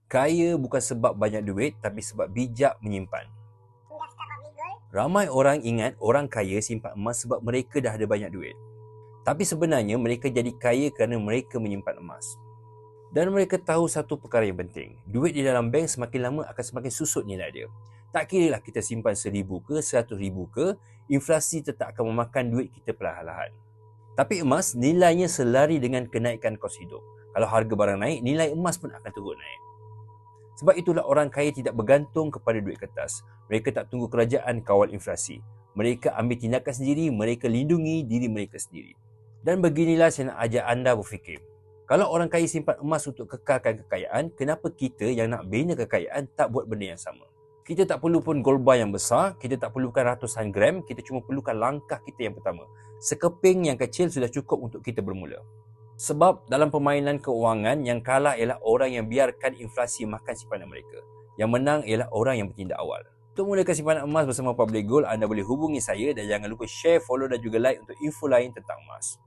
Kaya bukan sebab banyak duit, tapi sebab bijak menyimpan. Ramai orang ingat orang kaya simpan emas sebab mereka dah ada banyak duit. Tapi sebenarnya mereka jadi kaya kerana mereka menyimpan emas. Dan mereka tahu satu perkara yang penting. Duit di dalam bank semakin lama akan semakin susut nilai dia. Tak kira lah kita simpan 1,000 ke 100,000 ke, inflasi tetap akan memakan duit kita perlahan-lahan. Tapi emas nilainya selari dengan kenaikan kos hidup. Kalau harga barang naik, nilai emas pun akan turut naik. Sebab itulah orang kaya tidak bergantung kepada duit kertas. Mereka tak tunggu kerajaan kawal inflasi. Mereka ambil tindakan sendiri, mereka lindungi diri mereka sendiri. Dan beginilah saya nak ajak anda berfikir. Kalau orang kaya simpan emas untuk kekalkan kekayaan, kenapa kita yang nak bina kekayaan tak buat benda yang sama? Kita tak perlu pun gold bar yang besar, kita tak perlukan ratusan gram, kita cuma perlukan langkah kita yang pertama. Sekeping yang kecil sudah cukup untuk kita bermula. Sebab dalam permainan keuangan, yang kalah ialah orang yang biarkan inflasi makan simpanan mereka. Yang menang ialah orang yang bertindak awal. Untuk mulakan simpanan emas bersama Public Gold, anda boleh hubungi saya dan jangan lupa share, follow dan juga like untuk info lain tentang emas.